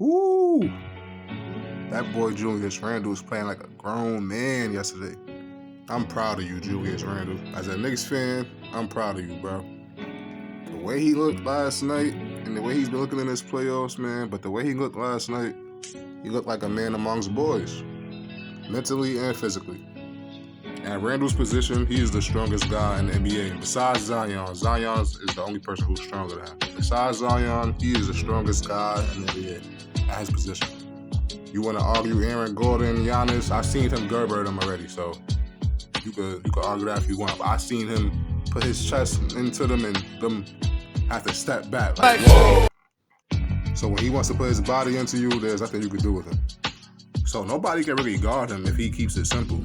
Woo! That boy Julius Randle was playing like a grown man yesterday. I'm proud of you, Julius Randle. As a Knicks fan, I'm proud of you, bro. The way he looked last night and the way he's been looking in his playoffs, man, but the way he looked last night, he looked like a man amongst boys, mentally and physically. At Randle's position, he is the strongest guy in the NBA. Besides Zion, Zion is the only person who's stronger than him. Besides Zion, he is the strongest guy in the NBA at his position. You want to argue Aaron Gordon, Giannis? I've seen him Gerber them already, so you could argue that if you want. But I've seen him put his chest into them and them have to step back. Like, whoa. So when he wants to put his body into you, there's nothing you can do with him. So nobody can really guard him if he keeps it simple.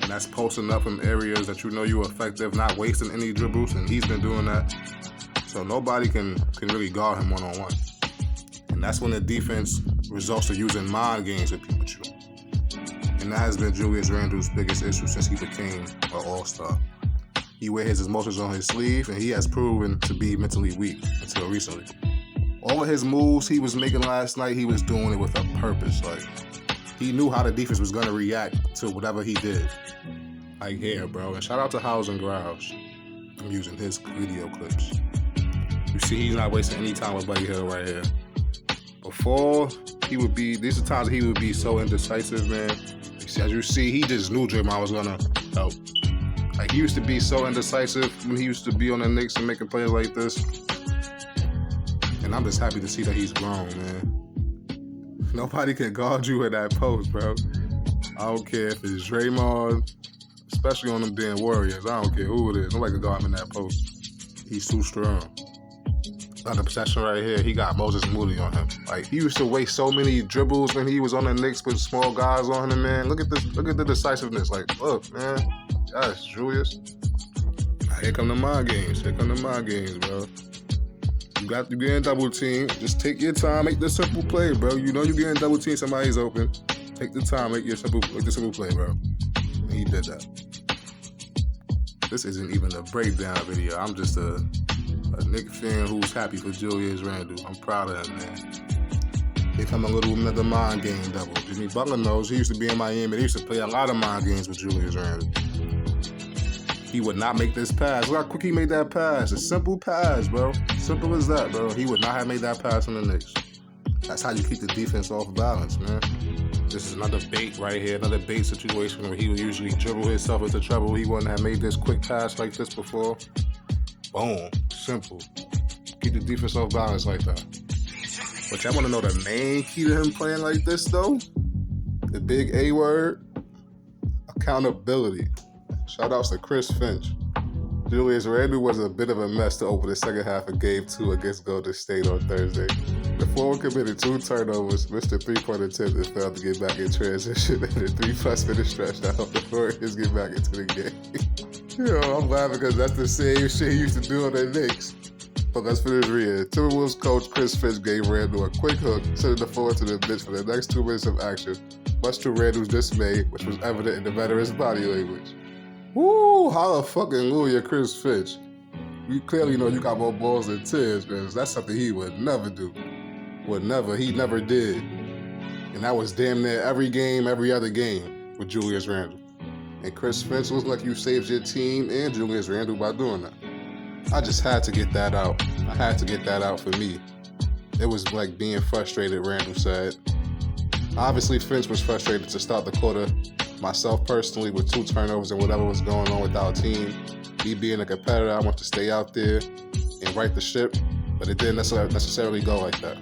And that's posting up in areas that you know you're effective, not wasting any dribbles, and he's been doing that. So nobody can really guard him one-on-one. And that's when the defense results to using mind games with you. And that has been Julius Randle's biggest issue since he became an all-star. He wears his emotions on his sleeve, and he has proven to be mentally weak until recently. All of his moves he was making last night, he was doing it with a purpose. Like, he knew how the defense was going to react to whatever he did. Like here, bro. And shout out to House and Grouse. I'm using his video clips. You see, he's not wasting any time with Buddy Hill right here. Before, these are times he would be so indecisive, man. As you see, he just knew Draymond was going to help. Like, he used to be so indecisive when he used to be on the Knicks and making plays like this. And I'm just happy to see that he's grown, man. Nobody can guard you at that post, bro. I don't care if it's Draymond, especially on them damn Warriors. I don't care who it is. Nobody can guard him in that post. He's too strong. Another possession right here, he got Moses Moody on him. Like, he used to waste so many dribbles when he was on the Knicks with small guys on him, man. Look at this. Look at the decisiveness. Like, look, man. Yes, Julius. Here come the mind games. Here come the mind games, bro. You getting double team. Just take your time, make the simple play, bro. You know you getting double team, somebody's open. Take the time, make the simple play, bro. And he did that. This isn't even a breakdown video. I'm just a Knicks fan who's happy for Julius Randle. I'm proud of him, man. They come another mind game double. Jimmy Butler knows he used to be in Miami. They used to play a lot of mind games with Julius Randle. He would not make this pass. Look how quick he made that pass. A simple pass, bro. Simple as that, bro. He would not have made that pass on the Knicks. That's how you keep the defense off balance, man. This is another bait right here, another bait situation where he would usually dribble himself into trouble. He wouldn't have made this quick pass like this before. Boom. Simple. Keep the defense off balance like that. But y'all want to know the main key to him playing like this, though? The big A word? Accountability. Shout-outs to Chris Finch. Julius Randle was a bit of a mess to open the second half of Game 2 against Golden State on Thursday. The forward committed 2 turnovers, missed a 3-point attempt and failed to get back in transition, and a 3+ minute stretch that helped the Warriors get back into the game. I'm laughing because that's the same shit he used to do on the Knicks. But let's finish reading. Timberwolves coach Chris Finch gave Randle a quick hook, sending the forward to the bench for the next 2 minutes of action, much to Randle's dismay, which was evident in the veteran's body language. Woo! Holla fucking Louie, Chris Finch. You clearly know you got more balls than tears, because that's something he would never do. He never did. And that was damn near every game, every other game with Julius Randle. And Chris Finch looks like you saved your team and Julius Randle by doing that. I just had to get that out. I had to get that out for me. It was like being frustrated, Randle said. Obviously, Finch was frustrated to start the quarter. Myself personally, with 2 turnovers and whatever was going on with our team, me being a competitor, I want to stay out there and right the ship, but it didn't necessarily go like that.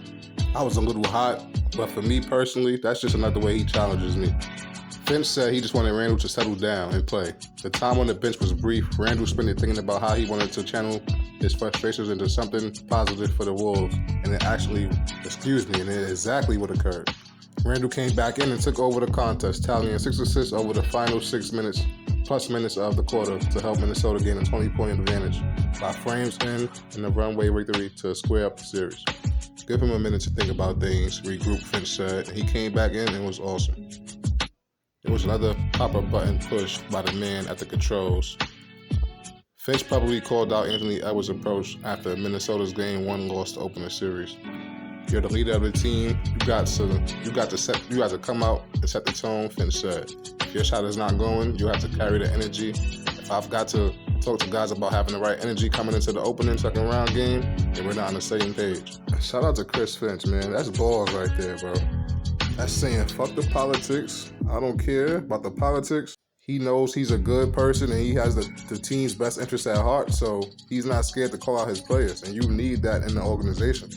I was a little hot, but for me personally, that's just another way he challenges me. Finch said he just wanted Randle to settle down and play. The time on the bench was brief. Randle spent it thinking about how he wanted to channel his frustrations into something positive for the Wolves, and it exactly what occurred. Randle came back in and took over the contest, tallying 6 assists over the final 6 minutes of the quarter to help Minnesota gain a 20-point advantage by frames in the runway victory to square up the series. Give him a minute to think about things, regroup, Finch said, and he came back in and was awesome. It was another pop-up button push by the man at the controls. Finch probably called out Anthony Edwards' approach after Minnesota's Game 1 loss to open the series. You're the leader of the team. You got to come out and set the tone. Finch said, if your shot is not going, you have to carry the energy. If I've got to talk to guys about having the right energy coming into the opening second round game, then we're not on the same page. Shout out to Chris Finch, man. That's balls right there, bro. That's saying fuck the politics. I don't care about the politics. He knows he's a good person and he has the team's best interest at heart, so he's not scared to call out his players, and you need that in the organization.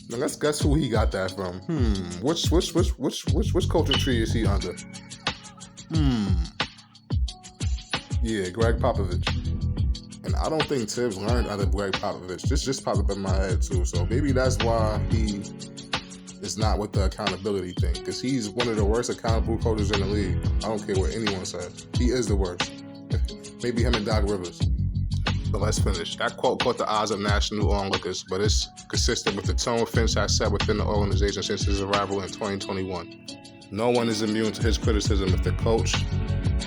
Now let's guess who he got that from. Which coaching tree is he under? Yeah, Greg Popovich. And I don't think Tibbs learned under Greg Popovich. This just popped up in my head too, so maybe that's why he is not with the accountability thing, because he's one of the worst accountable coaches in the league. I don't care what anyone says. He is the worst. Maybe him and Doc Rivers. But let's finish. That quote caught the eyes of national onlookers, but it's consistent with the tone Finch has set within the organization since his arrival in 2021. No one is immune to his criticism. If the coach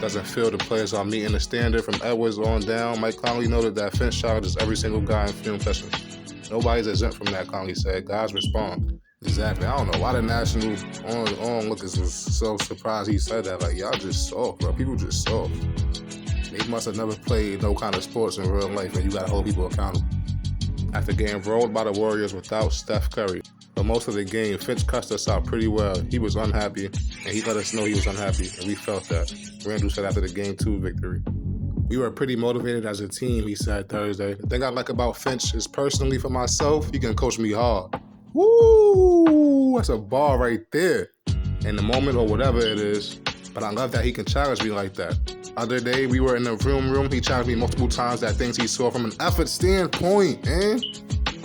doesn't feel the players are meeting the standard from Edwards on down, Mike Conley noted that Finch challenges every single guy in film sessions. Nobody's exempt from that, Conley said. Guys respond. Exactly. I don't know why the national onlookers was so surprised he said that. Like, y'all just soft, bro. People just soft. They must have never played no kind of sports in real life, and you gotta hold people accountable. After getting rolled by the Warriors without Steph Curry for most of the game, Finch cussed us out pretty well. He was unhappy, and he let us know he was unhappy, and we felt that. Randle said after the Game 2 victory. We were pretty motivated as a team, he said Thursday. The thing I like about Finch is, personally for myself, he can coach me hard. Woo! That's a bar right there. In the moment or whatever it is. But I love that he can challenge me like that. Other day, we were in the room. He challenged me multiple times at things he saw from an effort standpoint, man.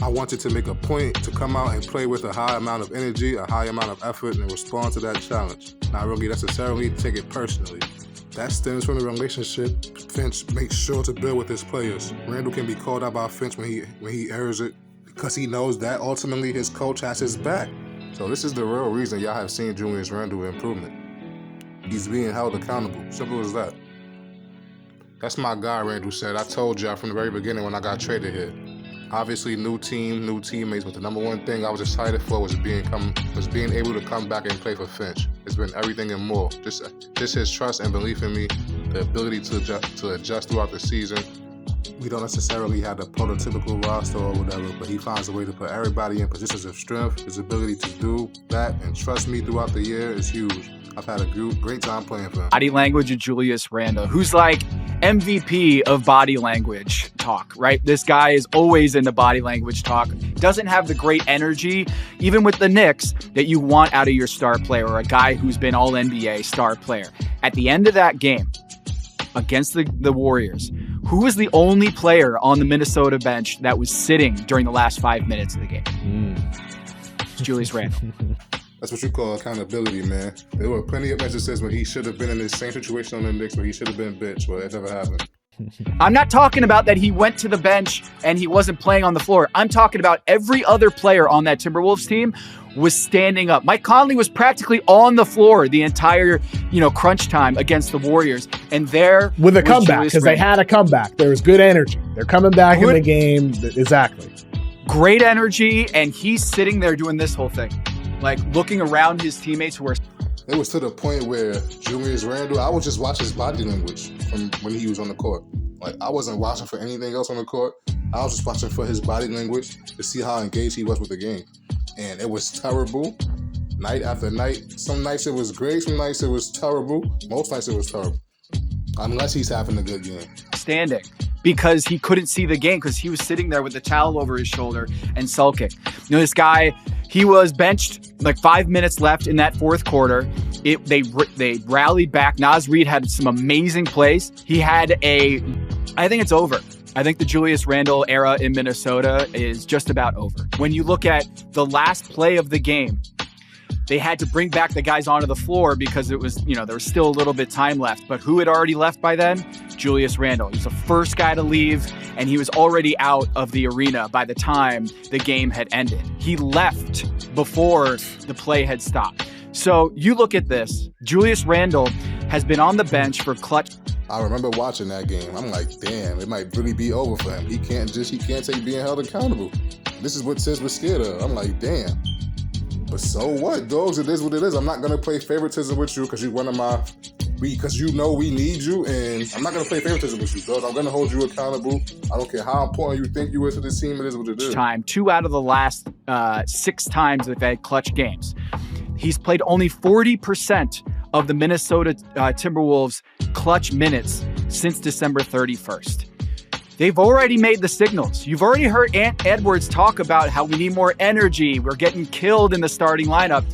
I wanted to make a point to come out and play with a high amount of energy, a high amount of effort, and respond to that challenge. Not really necessarily take it personally. That stems from the relationship Finch makes sure to build with his players. Randle can be called out by Finch when he errs it, because he knows that ultimately his coach has his back. So this is the real reason y'all have seen Julius Randle improvement. He's being held accountable. Simple as that. That's my guy, Randle said. I told y'all from the very beginning when I got traded here. Obviously, new team, new teammates, but the number one thing I was excited for was being able to come back and play for Finch. It's been everything and more. Just his trust and belief in me, the ability to adjust throughout the season. We don't necessarily have the prototypical roster or whatever, but he finds a way to put everybody in positions of strength. His ability to do that and trust me throughout the year is huge. I've had a great time playing for him. Body language of Julius Randle, who's like MVP of body language talk, right? This guy is always into body language talk. Doesn't have the great energy, even with the Knicks, that you want out of your star player or a guy who's been all NBA star player. At the end of that game against the Warriors, who was the only player on the Minnesota bench that was sitting during the last 5 minutes of the game? Julius Randle. That's what you call accountability, man. There were plenty of instances when he should have been in the same situation on the Knicks where he should have been benched, but it never happened. I'm not talking about that he went to the bench and he wasn't playing on the floor. I'm talking about every other player on that Timberwolves team was standing up. Mike Conley was practically on the floor the entire, crunch time against the Warriors. And there with a comeback, because they had a comeback. There was good energy. They're coming back in the game. Exactly. Great energy, and he's sitting there doing this whole thing. Like looking around his teammates who were. It was to the point where Julius Randle, I would just watch his body language from when he was on the court. Like, I wasn't watching for anything else on the court. I was just watching for his body language to see how engaged he was with the game. And it was terrible, night after night. Some nights it was great, some nights it was terrible. Most nights it was terrible. Unless he's having a good game. Standing. Because he couldn't see the game because he was sitting there with the towel over his shoulder and sulking. This guy, he was benched like 5 minutes left in that fourth quarter. They rallied back. Naz Reid had some amazing plays. He had I think it's over. I think the Julius Randle era in Minnesota is just about over. When you look at the last play of the game, they had to bring back the guys onto the floor because it was, there was still a little bit time left. But who had already left by then? Julius Randle. He was the first guy to leave, and he was already out of the arena by the time the game had ended. He left before the play had stopped. So you look at this. Julius Randle has been on the bench for clutch. I remember watching that game. I'm like, damn, it might really be over for him. He can't take being held accountable. This is what Tiz was scared of. I'm like, damn. But so what, dogs? It is what it is. I'm not gonna play favoritism with you because you're one of my. Because you know we need you, and I'm not gonna play favoritism with you, dog. I'm gonna hold you accountable. I don't care how important you think you is to this team. It is what it is. Time 2 out of the last 6 times they've had clutch games. He's played only 40% of the Minnesota Timberwolves clutch minutes since December 31st. They've already made the signals. You've already heard Ant Edwards talk about how we need more energy. We're getting killed in the starting lineup.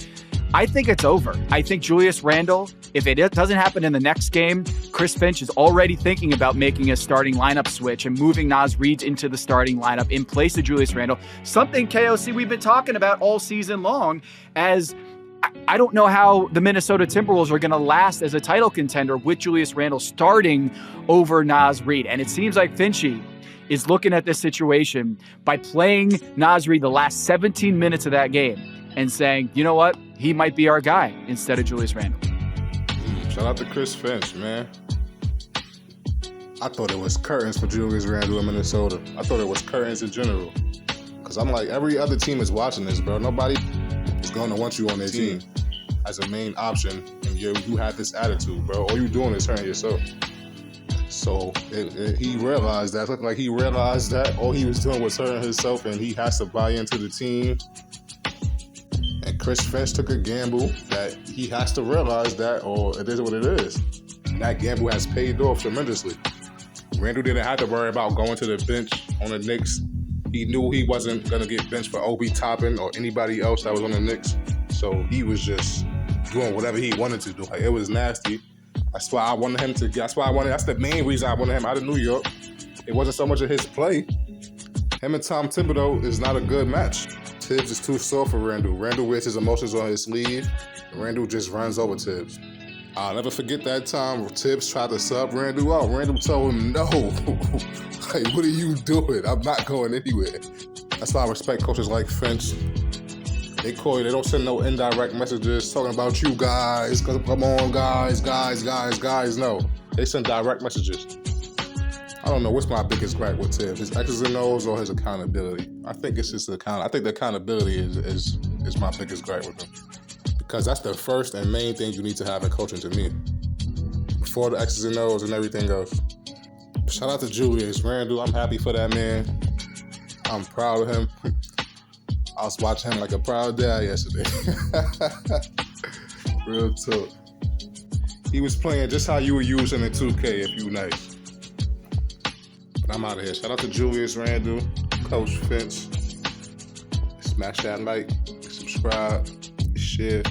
I think it's over. I think Julius Randle, if it doesn't happen in the next game, Chris Finch is already thinking about making a starting lineup switch and moving Naz Reid into the starting lineup in place of Julius Randle. Something, KOC, we've been talking about all season long, as I don't know how the Minnesota Timberwolves are going to last as a title contender with Julius Randle starting over Naz Reid. And it seems like Finchy is looking at this situation by playing Naz Reid the last 17 minutes of that game and saying, you know what, he might be our guy instead of Julius Randle. Shout out to Chris Finch, man. I thought it was curtains for Julius Randle in Minnesota. I thought it was curtains in general. Because I'm like, every other team is watching this, bro. Nobody is going to want you on their team as a main option. And you have this attitude, bro. All you doing is hurting yourself. So he realized that. It looked like he realized that all he was doing was hurting himself, and he has to buy into the team. And Chris Finch took a gamble that he has to realize that, or it is what it is. And that gamble has paid off tremendously. Randle didn't have to worry about going to the bench on the Knicks. He knew he wasn't going to get benched for Obi Toppin or anybody else that was on the Knicks. So he was just doing whatever he wanted to do. Like, it was nasty. That's why I wanted him to. That's the main reason I wanted him out of New York. It wasn't so much of his play. Him and Tom Thibodeau is not a good match. Tibbs is too soft for Randle. Randle wears his emotions on his sleeve. And Randle just runs over Tibbs. I'll never forget that time Tibbs tried to sub Randle out. Randle told him, no. Like, what are you doing? I'm not going anywhere. That's why I respect coaches like Finch. They call you. They don't send no indirect messages talking about you guys. Cause come on, guys. No, they send direct messages. I don't know what's my biggest gripe with Tibbs. His X's and O's or his accountability. I think it's just I think the accountability is my biggest gripe with him. Because that's the first and main thing you need to have in coaching to me. Before the X's and O's and everything else. Shout out to Julius Randle. I'm happy for that man. I'm proud of him. I was watching him like a proud dad yesterday. Real talk. He was playing just how you would use him in 2K if you nice. But I'm out of here. Shout out to Julius Randle, Coach Finch. Smash that like, subscribe, share.